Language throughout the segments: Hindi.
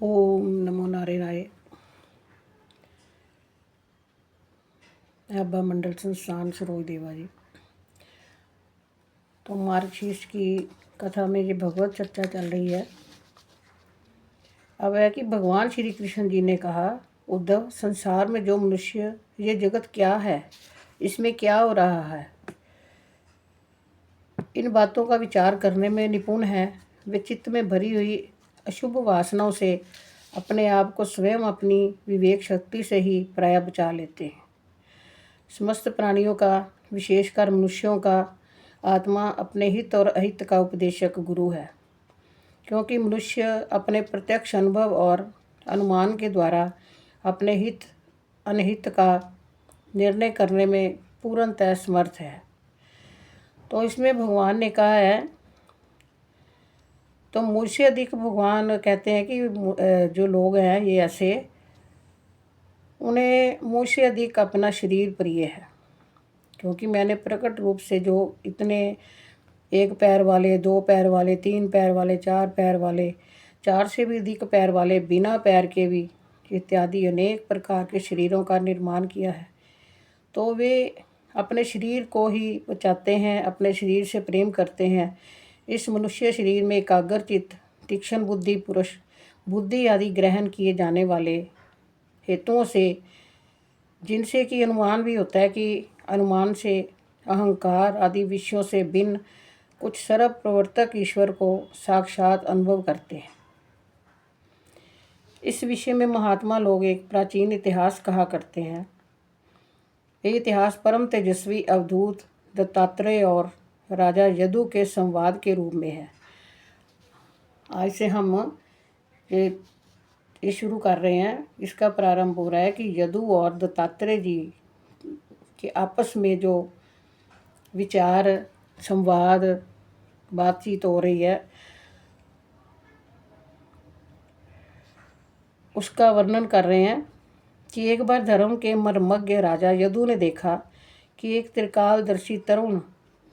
ओम नमो नारायणाय। अब्बा मंडल संस्थान सरोज देवा जी। तो मार्गशीर्ष की कथा में ये भगवत चर्चा चल रही है। अब है कि भगवान श्री कृष्ण जी ने कहा, उद्धव, संसार में जो मनुष्य, ये जगत क्या है, इसमें क्या हो रहा है, इन बातों का विचार करने में निपुण है, वे चित्त में भरी हुई अशुभ वासनाओं से अपने आप को स्वयं अपनी विवेक शक्ति से ही प्राय बचा लेते हैं। समस्त प्राणियों का, विशेषकर मनुष्यों का आत्मा अपने हित और अहित का उपदेशक गुरु है, क्योंकि मनुष्य अपने प्रत्यक्ष अनुभव और अनुमान के द्वारा अपने हित अनहित का निर्णय करने में पूर्णतः समर्थ है। तो इसमें भगवान ने कहा है, तो मुझसे अधिक भगवान कहते हैं कि जो लोग हैं ये ऐसे, उन्हें मुझसे अधिक अपना शरीर प्रिय है, क्योंकि मैंने प्रकट रूप से जो इतने एक पैर वाले, दो पैर वाले, तीन पैर वाले, चार पैर वाले, चार से भी अधिक पैर वाले, बिना पैर के भी इत्यादि अनेक प्रकार के शरीरों का निर्माण किया है। तो वे अपने शरीर को ही बचाते हैं, अपने शरीर से प्रेम करते हैं। इस मनुष्य शरीर में एकाग्र चित्त, तीक्ष्ण बुद्धि, पुरुष बुद्धि आदि ग्रहण किए जाने वाले हेतुओं से, जिनसे कि अनुमान भी होता है कि अनुमान से अहंकार आदि विषयों से भिन्न कुछ सर्व प्रवर्तक ईश्वर को साक्षात अनुभव करते हैं। इस विषय में महात्मा लोग एक प्राचीन इतिहास कहा करते हैं। ये इतिहास परम तेजस्वी अवधूत दत्तात्रेय और राजा यदु के संवाद के रूप में है। आज से हम ये शुरू कर रहे हैं। इसका प्रारंभ हो रहा है कि यदु और दत्तात्रेय जी के आपस में जो विचार, संवाद, बातचीत हो रही है, उसका वर्णन कर रहे हैं कि एक बार धर्म के मर्मज्ञ राजा यदु ने देखा कि एक त्रिकालदर्शी तरुण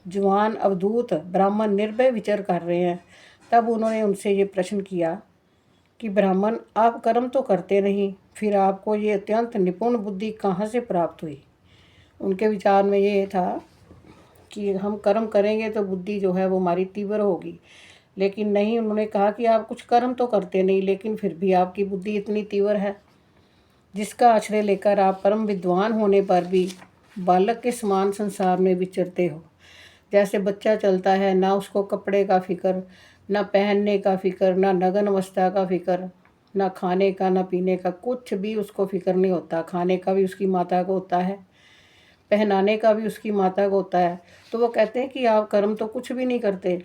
जवान अवधूत ब्राह्मण निर्भय विचर कर रहे हैं। तब उन्होंने उनसे ये प्रश्न किया कि ब्राह्मण, आप कर्म तो करते नहीं, फिर आपको ये अत्यंत निपुण बुद्धि कहाँ से प्राप्त हुई? उनके विचार में ये था कि हम कर्म करेंगे तो बुद्धि जो है वो हमारी तीव्र होगी, लेकिन नहीं। उन्होंने कहा कि आप कुछ कर्म तो करते नहीं, लेकिन फिर भी आपकी बुद्धि इतनी तीव्र है, जिसका आश्रय लेकर आप परम विद्वान होने पर भी बालक के समान संसार में विचरते हो। जैसे बच्चा चलता है, ना उसको कपड़े का फिक्र, ना पहनने का फिक्र, ना नग्न अवस्था का फिक्र, ना खाने का, ना पीने का, कुछ भी उसको फिक्र नहीं होता। खाने का भी उसकी माता को होता है, पहनाने का भी उसकी माता को होता है। तो वो कहते हैं कि आप कर्म तो कुछ भी नहीं करते,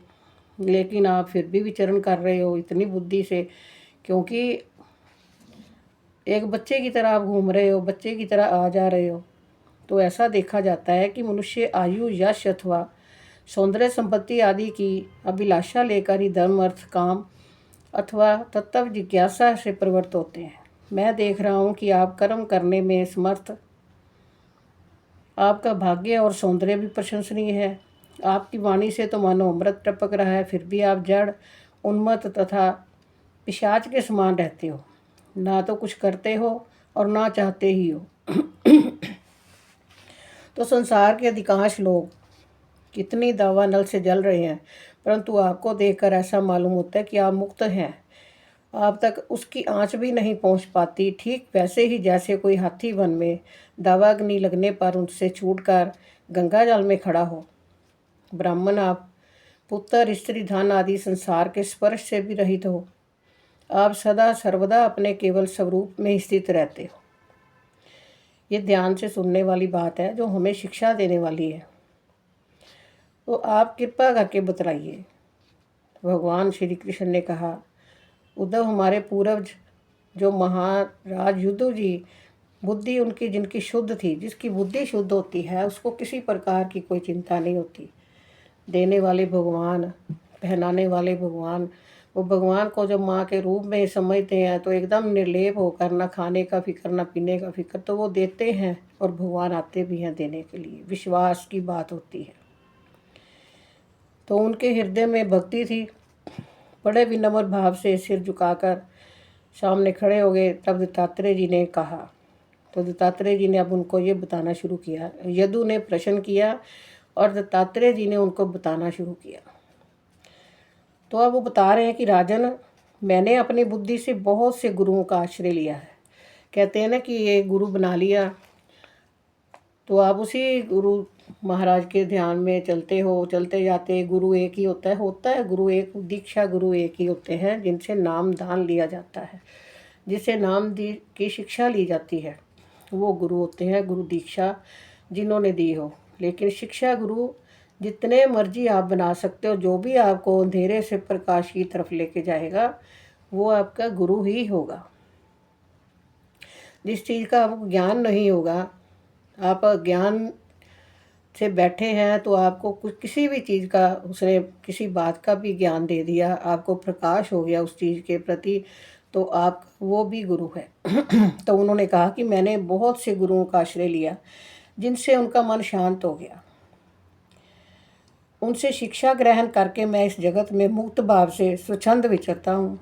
लेकिन आप फिर भी विचरण कर रहे हो इतनी बुद्धि से, क्योंकि एक बच्चे की तरह आप घूम रहे हो, बच्चे की तरह आ जा रहे हो। तो ऐसा देखा जाता है कि मनुष्य आयु, यश अथवा सौंदर्य संपत्ति आदि की अभिलाषा लेकर ही धर्म, अर्थ, काम अथवा तत्व जिज्ञासा से प्रवृत्त होते हैं। मैं देख रहा हूँ कि आप कर्म करने में समर्थ, आपका भाग्य और सौंदर्य भी प्रशंसनीय है। आपकी वाणी से तो मानो अमृत टपक रहा है, फिर भी आप जड़, उन्मत्त तथा पिशाच के समान रहते हो। ना तो कुछ करते हो और ना चाहते ही हो। तो संसार के अधिकांश लोग कितनी दावा नल से जल रहे हैं, परंतु आपको देखकर ऐसा मालूम होता है कि आप मुक्त हैं। आप तक उसकी आंच भी नहीं पहुंच पाती। ठीक वैसे ही जैसे कोई हाथी वन में दावाग्नि लगने पर उनसे छूटकर गंगा जल में खड़ा हो। ब्राह्मण, आप पुत्र, स्त्री, धन आदि संसार के स्पर्श से भी रहित हो। आप सदा सर्वदा अपने केवल स्वरूप में स्थित रहते हो। ये ध्यान से सुनने वाली बात है, जो हमें शिक्षा देने वाली है। तो आप कृपा करके बतलाइए। भगवान श्री कृष्ण ने कहा, उद्धव, हमारे पूर्वज जो महाराज युद्धु जी, बुद्धि उनकी जिनकी शुद्ध थी, जिसकी बुद्धि शुद्ध होती है, उसको किसी प्रकार की कोई चिंता नहीं होती। देने वाले भगवान, पहनाने वाले भगवान, वो भगवान को जब माँ के रूप में समझते हैं तो एकदम निर्लेप होकर, ना खाने का फिक्र, ना पीने का फिक्र, तो वो देते हैं और भगवान आते भी हैं देने के लिए। विश्वास की बात होती है। तो उनके हृदय में भक्ति थी। बड़े विनम्र भाव से सिर झुकाकर सामने खड़े हो गए। तब दत्तात्रेय जी ने कहा, तो दत्तात्रेय जी ने अब उनको ये बताना शुरू किया। यदु ने प्रश्न किया और दत्तात्रेय जी ने उनको बताना शुरू किया। तो अब वो बता रहे हैं कि राजन, मैंने अपनी बुद्धि से बहुत से गुरुओं का आश्रय लिया है। कहते हैं ना कि ये गुरु बना लिया, तो आप उसी गुरु महाराज के ध्यान में चलते हो, चलते जाते। गुरु एक ही होता है गुरु एक, दीक्षा गुरु एक ही होते हैं जिनसे नाम दान लिया जाता है, जिससे नाम की शिक्षा ली जाती है, वो गुरु होते हैं। गुरु दीक्षा जिन्होंने दी हो। लेकिन शिक्षा गुरु जितने मर्जी आप बना सकते हो, जो भी आपको अंधेरे से प्रकाश की तरफ लेके जाएगा वो आपका गुरु ही होगा। जिस चीज़ का आपको ज्ञान नहीं होगा, आप ज्ञान से बैठे हैं तो आपको कुछ किसी भी चीज़ का, उसने किसी बात का भी ज्ञान दे दिया, आपको प्रकाश हो गया उस चीज़ के प्रति, तो आप वो भी गुरु है। तो उन्होंने कहा कि मैंने बहुत से गुरुओं का आश्रय लिया जिनसे उनका मन शांत हो गया। उनसे शिक्षा ग्रहण करके मैं इस जगत में मुक्त भाव से स्वच्छंद विचरता हूँ।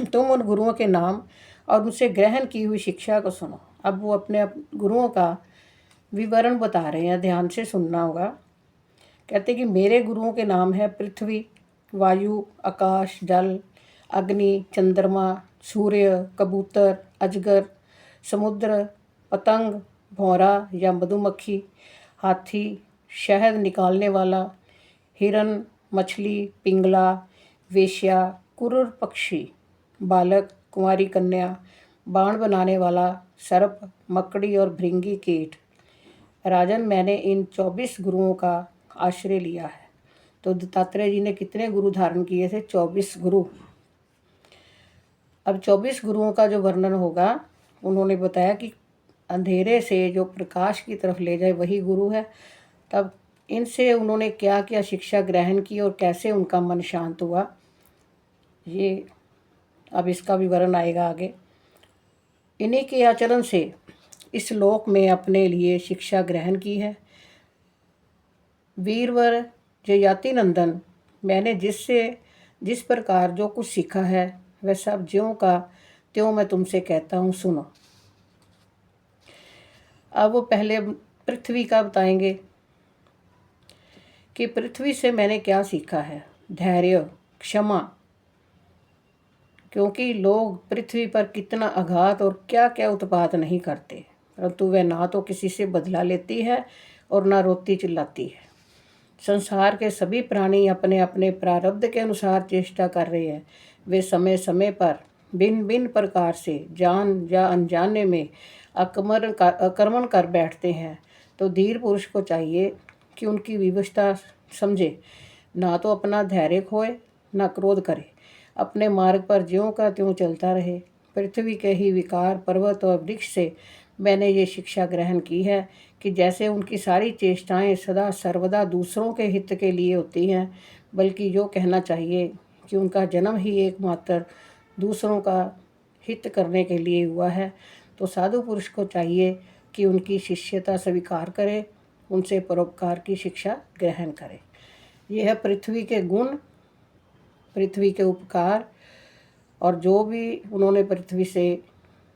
तुम उन गुरुओं के नाम और उनसे ग्रहण की हुई शिक्षा को सुनो। अब वो अपने गुरुओं का विवरण बता रहे हैं, ध्यान से सुनना होगा। कहते कि मेरे गुरुओं के नाम है पृथ्वी, वायु, आकाश, जल, अग्नि, चंद्रमा, सूर्य, कबूतर, अजगर, समुद्र, पतंग, भौरा या मधुमक्खी, हाथी, शहद निकालने वाला, हिरन, मछली, पिंगला, वेश्या, कुरूर पक्षी, बालक, कुंवारी कन्या, बाण बनाने वाला, सर्प, मकड़ी और भृंगी कीट। राजन, मैंने इन 24 गुरुओं का आश्रय लिया है। तो दत्तात्रेय जी ने कितने गुरु धारण किए थे? 24 गुरु। अब 24 गुरुओं का जो वर्णन होगा, उन्होंने बताया कि अंधेरे से जो प्रकाश की तरफ ले जाए वही गुरु है। तब इनसे उन्होंने क्या क्या शिक्षा ग्रहण की और कैसे उनका मन शांत हुआ, ये अब इसका विवरण आएगा आगे। इन्हीं के आचरण से इस लोक में अपने लिए शिक्षा ग्रहण की है। वीरवर जयाति नंदन, मैंने जिस प्रकार जो कुछ सीखा है वह सब ज्यों का त्यों मैं तुमसे कहता हूँ, सुनो। अब वो पहले पृथ्वी का बताएंगे कि पृथ्वी से मैंने क्या सीखा है। धैर्य, क्षमा, क्योंकि लोग पृथ्वी पर कितना आघात और क्या क्या उत्पात नहीं करते, परंतु वह ना तो किसी से बदला लेती है और ना रोती चिल्लाती है। संसार के सभी प्राणी अपने अपने प्रारब्ध के अनुसार चेष्टा कर रहे हैं। वे समय समय पर भिन्न भिन्न प्रकार से जान या अनजाने में आक्रमण कर बैठते हैं। तो धीर पुरुष को चाहिए कि उनकी विवशता समझे, ना तो अपना धैर्य खोए ना क्रोध करे, अपने मार्ग पर ज्यों का त्यों चलता रहे। पृथ्वी के ही विकार, पर्वत और वृक्ष से मैंने ये शिक्षा ग्रहण की है कि जैसे उनकी सारी चेष्टाएं सदा सर्वदा दूसरों के हित के लिए होती हैं, बल्कि जो कहना चाहिए कि उनका जन्म ही एकमात्र दूसरों का हित करने के लिए हुआ है। तो साधु पुरुष को चाहिए कि उनकी शिष्यता स्वीकार करे, उनसे परोपकार की शिक्षा ग्रहण करे। यह है पृथ्वी के गुण, पृथ्वी के उपकार, और जो भी उन्होंने पृथ्वी से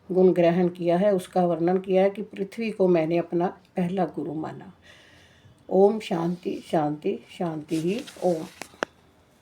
गुण ग्रहण किया है उसका वर्णन किया है कि पृथ्वी को मैंने अपना पहला गुरु माना। ओम शांति शांति शांति ही ओम।